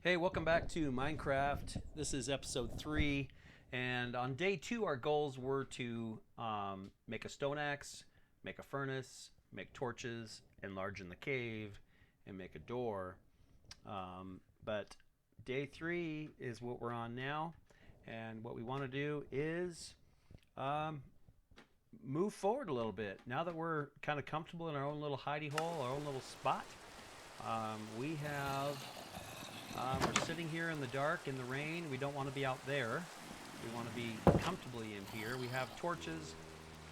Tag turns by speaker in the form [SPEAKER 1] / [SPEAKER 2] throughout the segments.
[SPEAKER 1] Hey, welcome back to Minecraft. This is episode 3, and on day 2, our goals were to make a stone axe, make a furnace, make torches, enlarge in the cave, and make a door. But day 3 is what we're on now, and what we want to do is um, move forward a little bit. Now that we're kind of comfortable in our own little hidey hole, our own little spot, we're sitting here in the dark, in the rain. We don't want to be out there. We want to be comfortably in here. We have torches.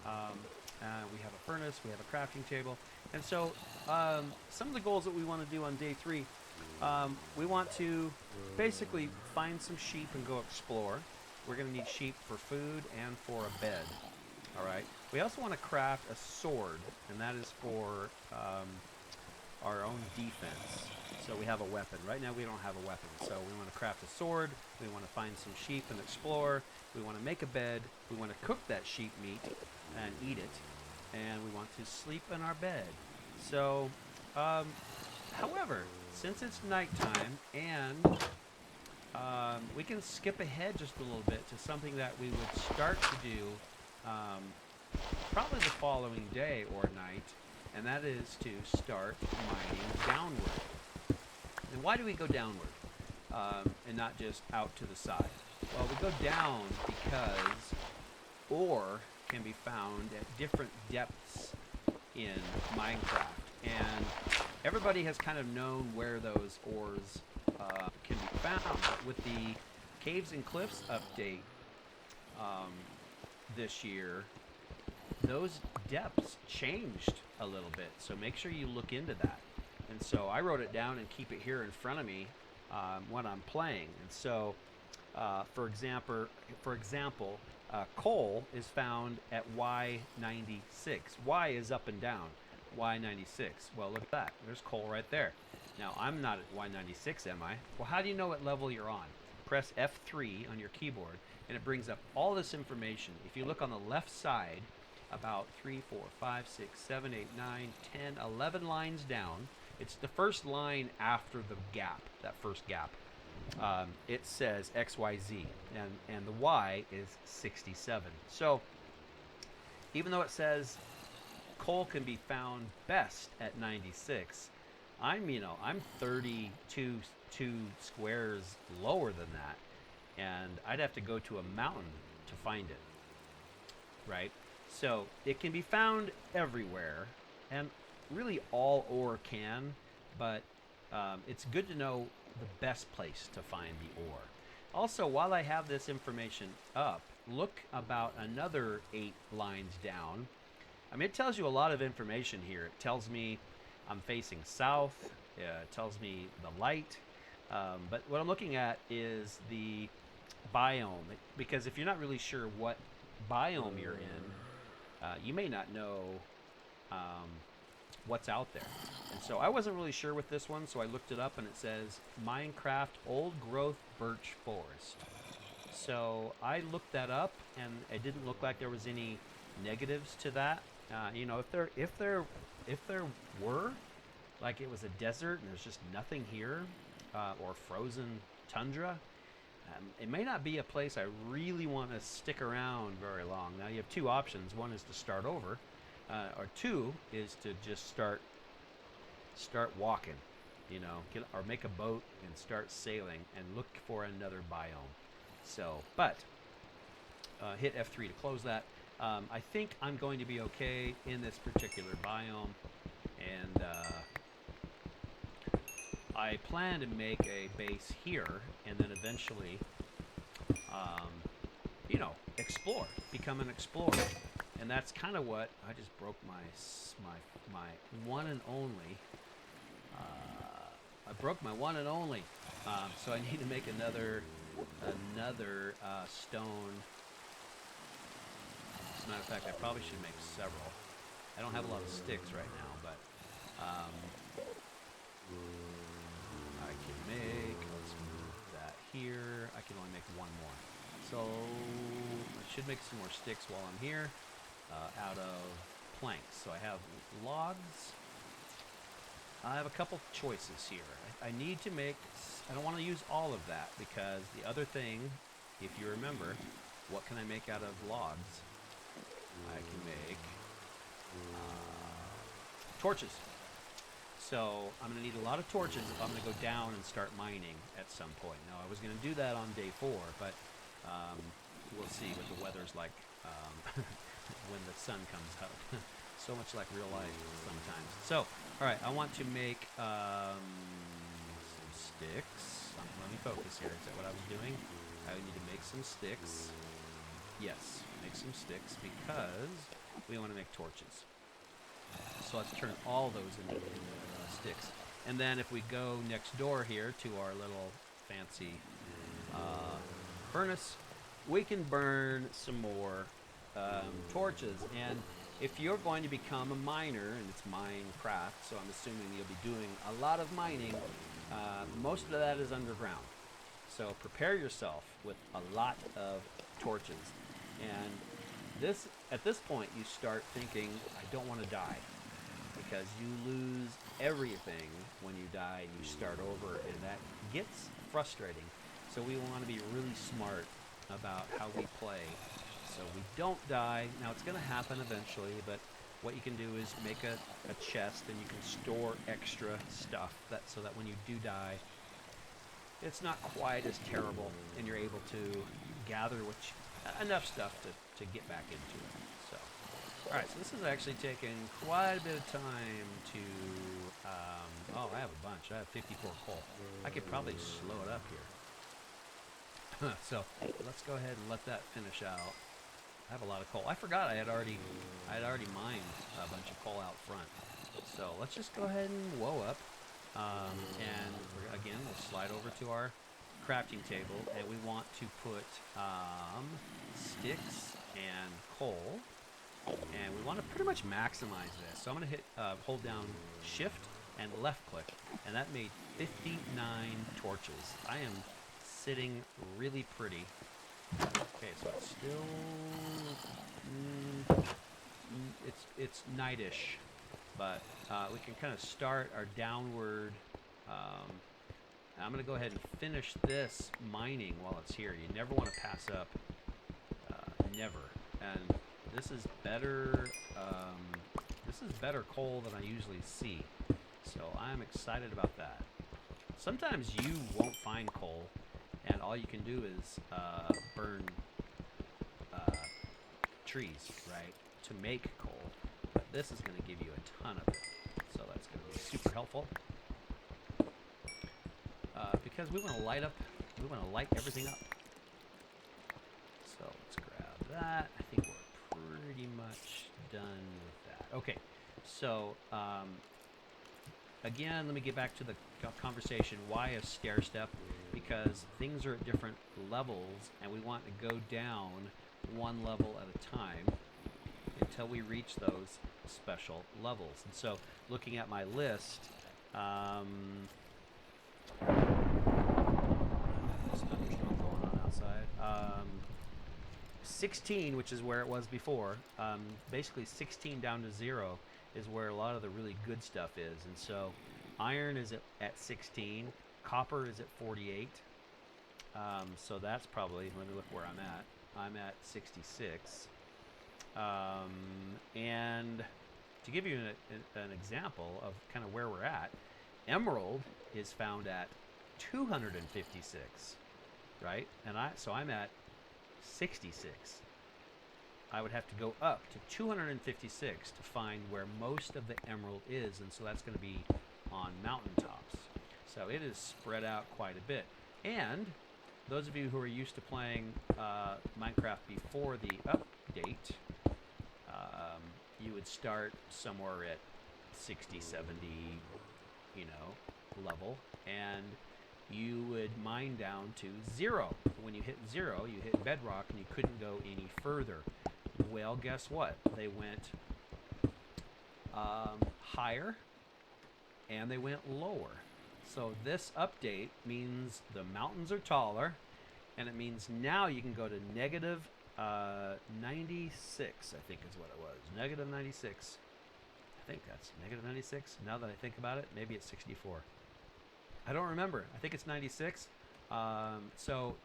[SPEAKER 1] Um, we have a furnace. We have a crafting table. And so some of the goals that we want to do on day 3, we want to basically find some sheep and go explore. We're going to need sheep for food and for a bed. All right. We also want to craft a sword, and that is for our own defense. So we have a weapon. Right now we don't have a weapon. So we want to craft a sword. We want to find some sheep and explore. We want to make a bed. We want to cook that sheep meat and eat it. And we want to sleep in our bed. So, however, since it's nighttime and we can skip ahead just a little bit to something that we would start to do probably the following day or night, and that is to start mining downward. And why do we go downward and not just out to the side? Well, we go down because ore can be found at different depths in Minecraft. And everybody has kind of known where those ores can be found. But with the Caves and Cliffs update this year, those depths changed a little bit. So make sure you look into that. And so I wrote it down and keep it here in front of me when I'm playing. And so, for example, coal is found at Y96. Y is up and down. Y96. Well, look at that. There's coal right there. Now, I'm not at Y96, am I? Well, how do you know what level you're on? Press F3 on your keyboard, and it brings up all this information. If you look on the left side, about 3, 4, 5, 6, 7, 8, 9, 10, 11 lines down. It's the first line after the gap, that first gap. It says XYZ, and the Y is 67. So even though it says coal can be found best at 96, I'm 32 squares lower than that, and I'd have to go to a mountain to find it, right? So it can be found everywhere, and really all ore can, but it's good to know the best place to find the ore. Also, while I have this information up, look about another 8 lines down. I mean, it tells you a lot of information here. It tells me I'm facing south. It tells me the light. But what I'm looking at is the biome, because if you're not really sure what biome you're in, you may not know what's out there. And so I wasn't really sure with this one, so I looked it up, and it says Minecraft Old Growth Birch Forest. So I looked that up, and it didn't look like there was any negatives to that. If there were, like it was a desert and there's just nothing here, or frozen tundra, it may not be a place I really want to stick around very long. Now you have two options. One is to start over, or two is to just start walking, or make a boat and start sailing and look for another biome. So, but hit F3 to close that. I think I'm going to be okay in this particular biome, and I plan to make a base here, and then eventually, explore, become an explorer. And that's kind of what I just broke my one and only. I broke my one and only. So I need to make another stone. As a matter of fact, I probably should make several. I don't have a lot of sticks right now, but I can make. Let's move that here. I can only make one more. So I should make some more sticks while I'm here, out of planks. So I have logs. I have a couple choices here. I need to make, I don't want to use all of that because the other thing, if you remember, what can I make out of logs? I can make torches. So I'm going to need a lot of torches if I'm going to go down and start mining at some point. Now, I was going to do that on day 4, but we'll see what the weather's like when the sun comes out. So much like real life sometimes. So, all right, I want to make some sticks. Let me focus here. Is that what I was doing? I need to make some sticks. Yes, make some sticks because we want to make torches. So let's turn all those into sticks. And then if we go next door here to our little fancy furnace, we can burn some more torches. And if you're going to become a miner, and it's Minecraft, so I'm assuming you'll be doing a lot of mining, most of that is underground. So prepare yourself with a lot of torches. And at this point, you start thinking, I don't want to die. Because you lose everything when you die and you start over, and that gets frustrating. So we want to be really smart about how we play so we don't die. Now it's going to happen eventually, but what you can do is make a chest, and you can store extra stuff so that when you do die, it's not quite as terrible, and you're able to gather enough stuff to get back into it. So. Alright, so this has actually taken quite a bit of time to, oh, I have a bunch. I have 54 coal. I could probably slow it up here. So, let's go ahead and let that finish out. I have a lot of coal. I forgot I had already mined a bunch of coal out front. So, let's just go ahead and whoa up. And again, we'll slide over to our crafting table, and we want to put sticks and coal. And we want to pretty much maximize this. So I'm going to hit, hold down Shift and left click, and that made 59 torches. I am sitting really pretty. Okay, so it's still, it's nightish, but we can kind of start our downward. I'm going to go ahead and finish this mining while it's here. You never want to pass up, never. And this is better. This is better coal than I usually see, so I'm excited about that. Sometimes you won't find coal, and all you can do is burn trees, right, to make coal. But this is going to give you a ton of it, so that's going to be super helpful. Because we want to light everything up. So let's grab that. I think we're pretty much done with that. Okay, so again, let me get back to the conversation. Why a stair step? Because things are at different levels, and we want to go down one level at a time until we reach those special levels. And so, looking at my list, thunderstorm going on outside. 16, which is where it was before, basically 16 down to 0 is where a lot of the really good stuff is. And so iron is at 16, copper is at 48. So that's probably, let me look where I'm at. I'm at 66. And to give you an example of kind of where we're at, emerald is found at 256, right? And so I'm at 66. I would have to go up to 256 to find where most of the emerald is, and so that's going to be on mountaintops. So it is spread out quite a bit. And those of you who are used to playing Minecraft before the update, you would start somewhere at 60, 70, level, and you would mine down to 0. When you hit 0, you hit bedrock, and you couldn't go any further. Well, guess what? They went higher, and they went lower. So this update means the mountains are taller, and it means now you can go to negative 96, I think is what it was. Negative 96. I think that's negative 96. Now that I think about it, maybe it's 64. I don't remember. I think it's 96. So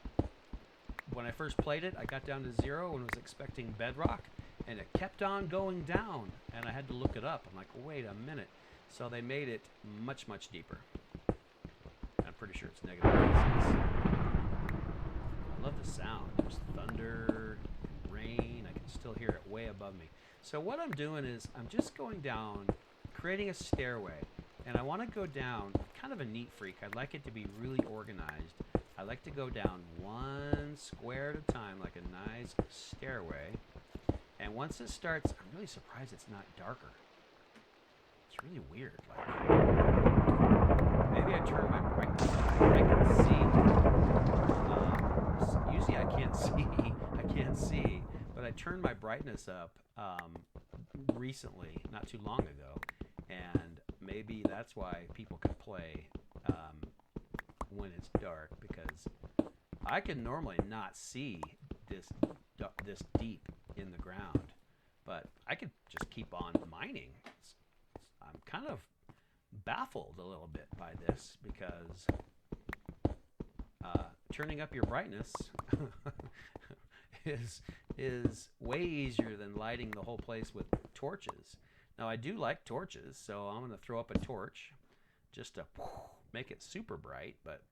[SPEAKER 1] when I first played it, I got down to 0 and was expecting bedrock, and it kept on going down, and I had to look it up. I'm like, wait a minute. So they made it much, much deeper. I'm pretty sure it's negative 96. I love the sound. There's thunder, rain. I can still hear it way above me. So what I'm doing is I'm just going down, creating a stairway, and I want to go down, kind of a neat freak. I'd like it to be really organized. I like to go down one square at a time, like a nice stairway. And once it starts, I'm really surprised it's not darker. It's really weird. Like, maybe I turn my brightness up. I can see. Usually I can't see. I can't see. But I turned my brightness up recently, not too long ago. And maybe that's why people can play when it's dark, because I can normally not see this deep in the ground, but I could just keep on mining. I'm kind of baffled a little bit by this, because turning up your brightness is way easier than lighting the whole place with torches. Now I do like torches, so I'm going to throw up a torch just to make it super bright, but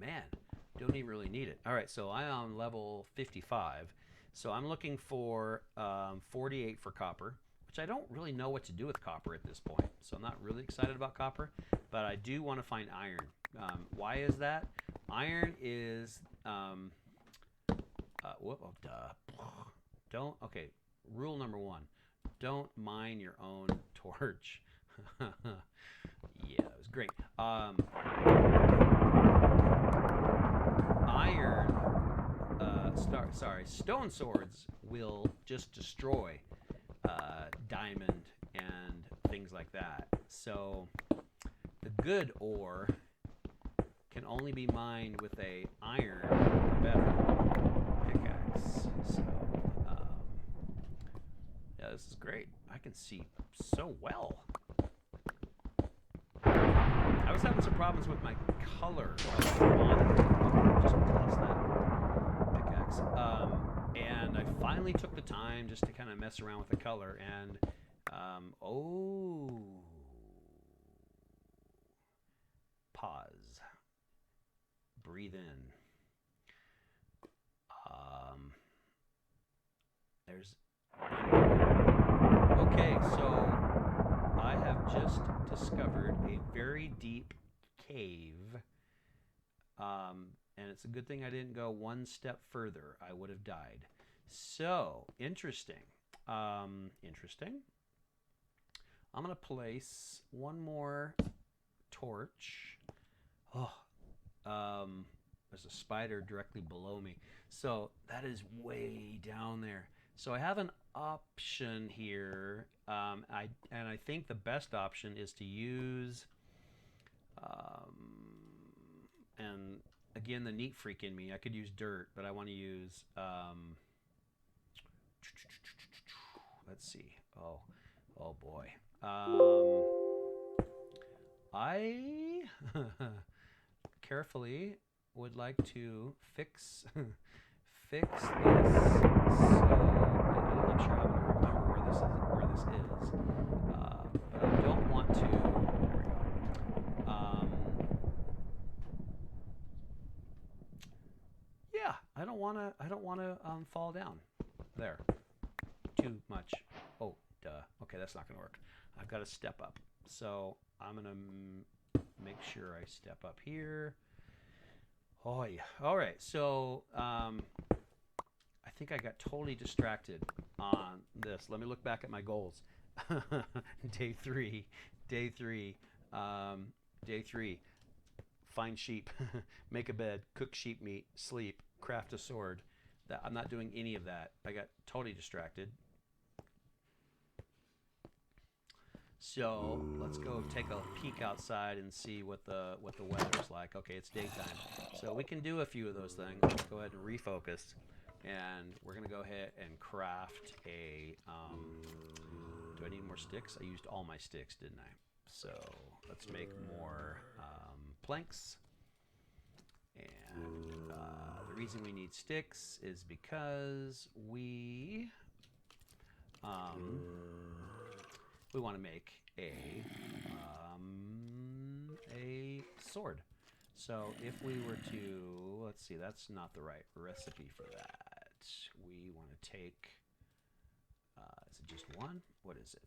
[SPEAKER 1] man, don't even really need it. All right, so I'm on level 55. So I'm looking for 48 for copper, which I don't really know what to do with copper at this point. So I'm not really excited about copper, but I do want to find iron. Why is that? Iron is, okay, rule number 1, don't mine your own torch. Yeah, it was great. Stone swords will just destroy diamond and things like that. So the good ore can only be mined with a iron or better pickaxe. So yeah, this is great. I can see so well. I was having some problems with my color. Just plus that pickaxe. And I finally took the time just to kind of mess around with the color, and pause. Breathe in. There's. Okay, so I have just discovered a very deep cave, and it's a good thing I didn't go one step further. I would have died. So interesting. Interesting. I'm gonna place one more torch. There's a spider directly below me, so that is way down there. So I have an option here, and I think the best option is to use, and again, the neat freak in me, I could use dirt, but I want to use, let's see, oh boy, I carefully would like to fix this, so I'm not sure how to remember where this is, but I don't want to. There we go. Yeah, I don't want to fall down there too much. Oh, duh. Okay, that's not gonna work. I've got to step up. So I'm gonna make sure I step up here. Oh yeah. All right. So I think I got totally distracted on this. Let me look back at my goals. Day three. Find sheep, make a bed, cook sheep meat, sleep, craft a sword. I'm not doing any of that. I got totally distracted. So let's go take a peek outside and see what the weather's like. Okay, it's daytime, so we can do a few of those things. Let's go ahead and refocus, and we're gonna go ahead and craft a. Do Do I need more sticks? I used all my sticks, didn't I? So let's make more planks. And the reason we need sticks is because we want to make a sword. So if we were to, let's see, that's not the right recipe for that. We want to take, is it just one? What is it?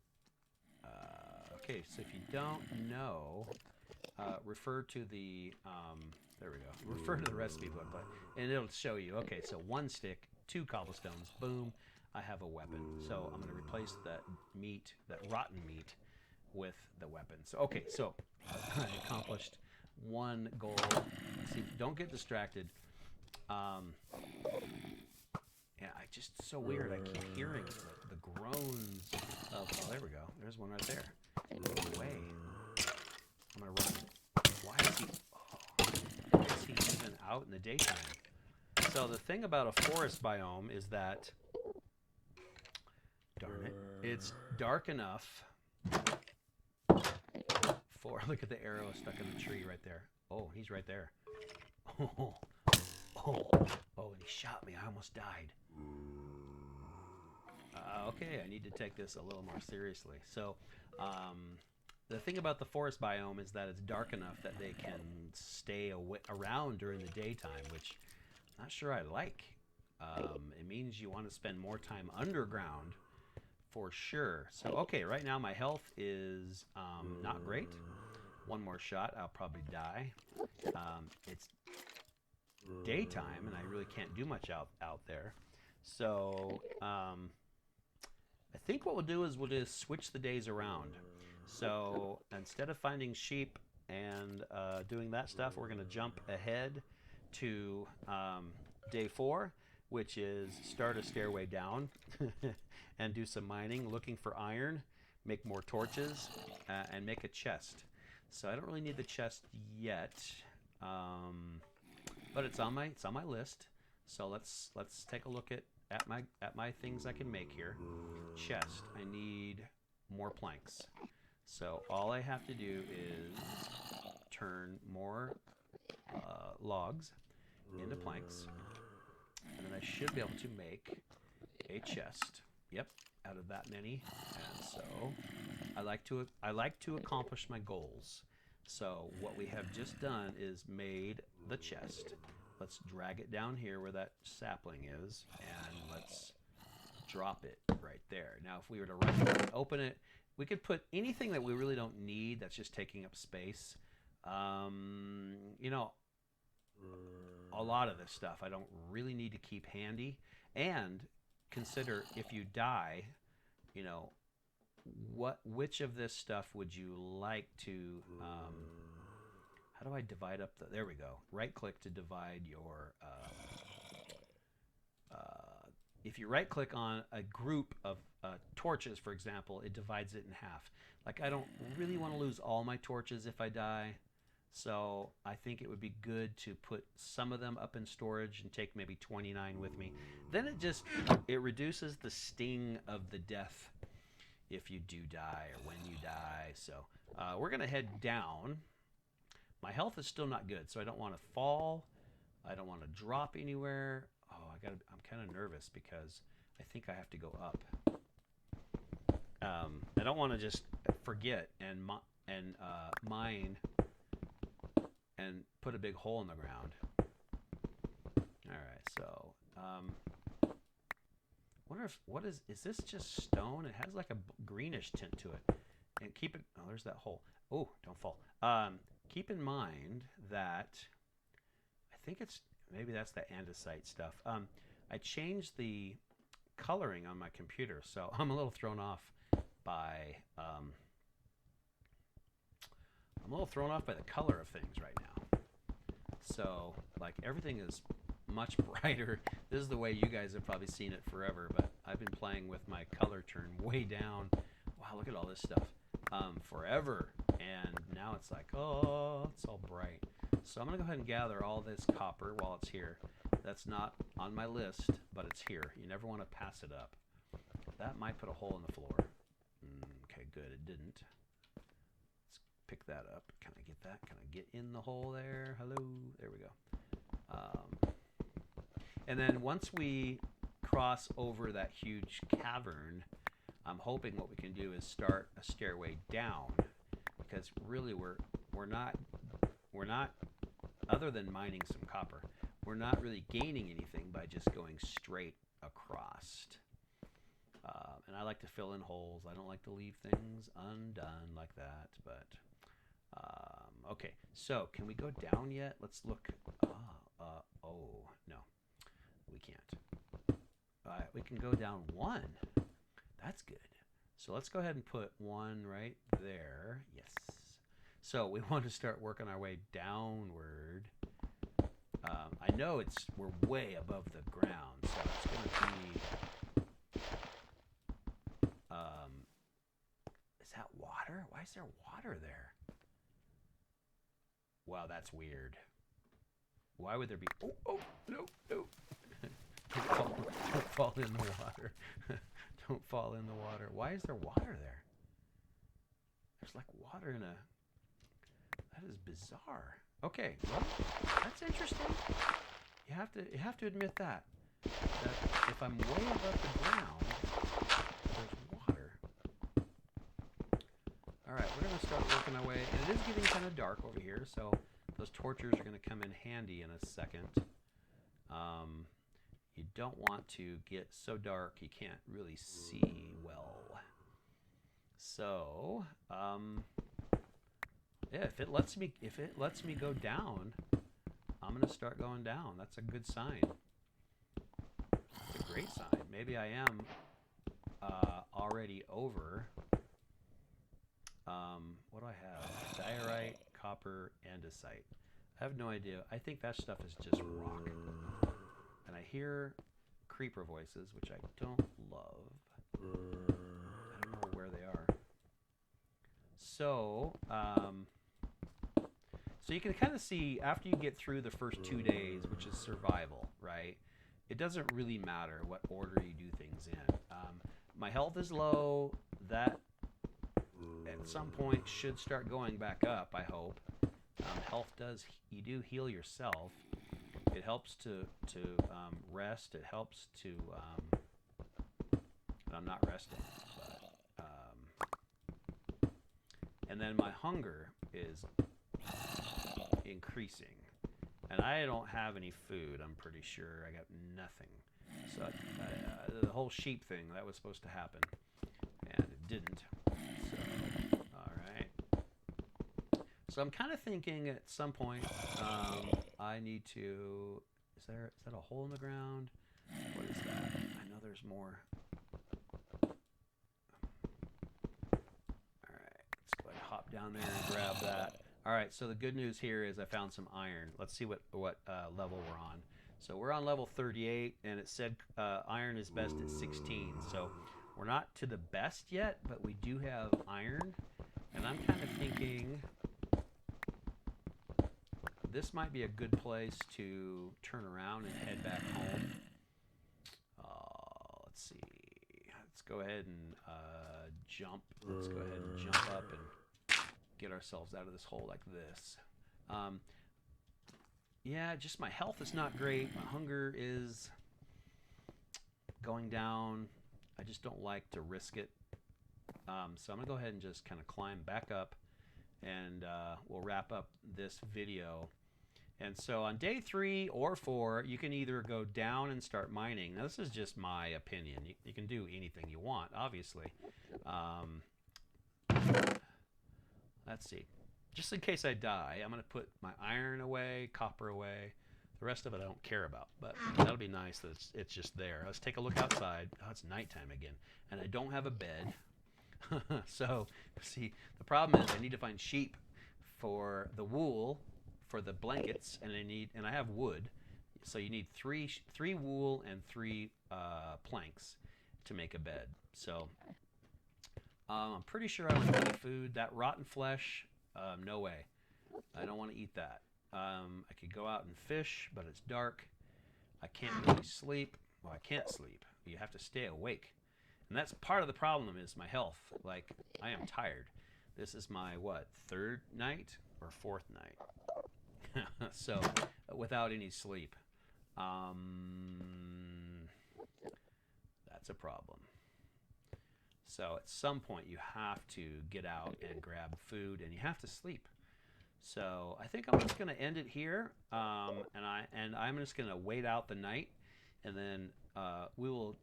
[SPEAKER 1] Okay, so if you don't know, refer to the, there we go, refer to the recipe booklet, and it'll show you, okay, so 1 stick, 2 cobblestones, boom, I have a weapon. So I'm going to replace that meat, that rotten meat, with the weapon. So, okay, so I accomplished 1 goal. See, don't get distracted. Yeah, it's so weird. I keep hearing the groans of, oh, there we go. There's one right there. Move away. I'm going to run. Why is he even out in the daytime? So the thing about a forest biome is that, darn it, it's dark enough for, look at the arrow stuck in the tree right there. Oh, he's right there. Oh, and he shot me. I almost died. Okay, I need to take this a little more seriously. So, the thing about the forest biome is that it's dark enough that they can stay around during the daytime, which I'm not sure I like. It means you want to spend more time underground for sure. So, okay, right now my health is not great. 1 more shot, I'll probably die. It's daytime, and I really can't do much out there. So, I think what we'll do is we'll just switch the days around. So instead of finding sheep and doing that stuff, we're going to jump ahead to day 4, which is start a stairway down and do some mining, looking for iron, make more torches, and make a chest. So I don't really need the chest yet, but it's on my list. So let's take a look at my things I can make here. Chest. I need more planks. So all I have to do is turn more logs into planks, and then I should be able to make a chest. Yep, out of that many. And so I like to accomplish my goals. So what we have just done is made the chest. Let's drag it down here where that sapling is, and let's drop it right there. Now, if we were to run and open it, we could put anything that we really don't need that's just taking up space. You know, a lot of this stuff I don't really need to keep handy. And consider, if you die, you know, which of this stuff would you like to, how do I divide up there we go. Right click to divide your, if you right click on a group of torches, for example, it divides it in half. Like, I don't really want to lose all my torches if I die. So I think it would be good to put some of them up in storage and take maybe 29 with me. Then it reduces the sting of the death if you do die or when you die. So we're going to head down. My health is still not good, so I don't want to fall. I don't want to drop anywhere. Oh, I'm kind of nervous because I think I have to go up. I don't want to just forget and mine and put a big hole in the ground. All right, so wonder if is this just stone? It has like a greenish tint to it. And keep it. Oh, there's that hole. Oh, don't fall. Keep in mind that I think maybe that's the andesite stuff. I changed the coloring on my computer, so I'm a little thrown off by the color of things right now. So like everything is much brighter. This is the way you guys have probably seen it forever, but I've been playing with my color turn way down. Wow, look at all this stuff. Forever, and now it's like, oh, it's all bright. So I'm gonna go ahead and gather all this copper while it's here. That's not on my list, but it's here. You never want to pass it up. That might put a hole in the floor. good. It didn't. Let's pick that up. Can I get that? Can I get in the hole there? Hello. There we go. And then once we cross over that huge cavern, I'm hoping what we can do is start a stairway down, because really we're not other than mining some copper, we're not really gaining anything by just going straight across. And I like to fill in holes. I don't like to leave things undone like that. But okay, so can we go down yet? Let's look. Oh no, we can't. We can go down 1. That's good. So let's go ahead and put 1 right there. Yes. So we want to start working our way downward. I know we're way above the ground, so it's going to be. Is that water? Why is there water there? Wow, that's weird. Why would there be? Oh, no. Don't fall in the water. Don't fall in the water. Why is there water there? There's like water in a... That is bizarre. Okay, well, that's interesting. You have to admit that if I'm way above the ground, there's water. All right, we're going to start working our way, and it is getting kind of dark over here, so those torches are going to come in handy in a second. You don't want to get so dark you can't really see well. So, yeah, if it lets me go down, I'm going to start going down. That's a good sign. It's a great sign. Maybe I am already over. What do I have? Diorite, copper, andesite. I have no idea. I think that stuff is just rock. And I hear creeper voices, which I don't love. I don't know where they are. So, so you can kind of see after you get through the first 2 days, which is survival, right? It doesn't really matter what order you do things in. My health is low. That at some point should start going back up, I hope. Health does, you do heal yourself. It helps to rest. It helps to, and I'm not resting, but, and then my hunger is increasing. And I don't have any food, I'm pretty sure. I got nothing. So the whole sheep thing, that was supposed to happen, and it didn't. So, all right. So I'm kind of thinking at some point I need to... Is that a hole in the ground? What is that? I know there's more. All right, let's go ahead and hop down there and grab that. All right, so the good news here is I found some iron. Let's see what level we're on. So we're on level 38, and it said iron is best at 16. So we're not to the best yet, but we do have iron. And I'm kind of thinking this might be a good place to turn around and head back home. Let's see. Let's go ahead and jump. Let's go ahead and jump up and get ourselves out of this hole like this. Yeah, just my health is not great. My hunger is going down. I just don't like to risk it. So I'm going to go ahead and just kind of climb back up, and we'll wrap up this video. And so on day 3 or 4, you can either go down and start mining. Now, this is just my opinion. You can do anything you want, obviously. Let's see. Just in case I die, I'm going to put my iron away, copper away. The rest of it I don't care about, but that'll be nice that it's just there. Let's take a look outside. Oh, it's nighttime again, and I don't have a bed. So, see, the problem is I need to find sheep for the wool, for the blankets, and I have wood. So you need three wool and 3 planks to make a bed. So I'm pretty sure I don't have any food. That rotten flesh, no way. I don't want to eat that. I could go out and fish, but it's dark. I can't really sleep. Well, I can't sleep. You have to stay awake. And that's part of the problem is my health. Like, I am tired. This is my, what, third night or fourth night? So, without any sleep. That's a problem. So at some point you have to get out and grab food, and you have to sleep. So I think I'm just going to end it here, and I'm just going to wait out the night, and then we will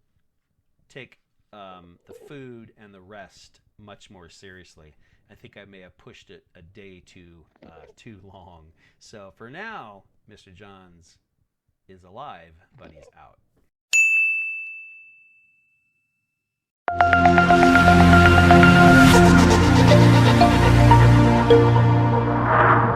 [SPEAKER 1] take the food and the rest much more seriously. I think I may have pushed it a day too long. So for now, Mr. Johns is alive, but he's out.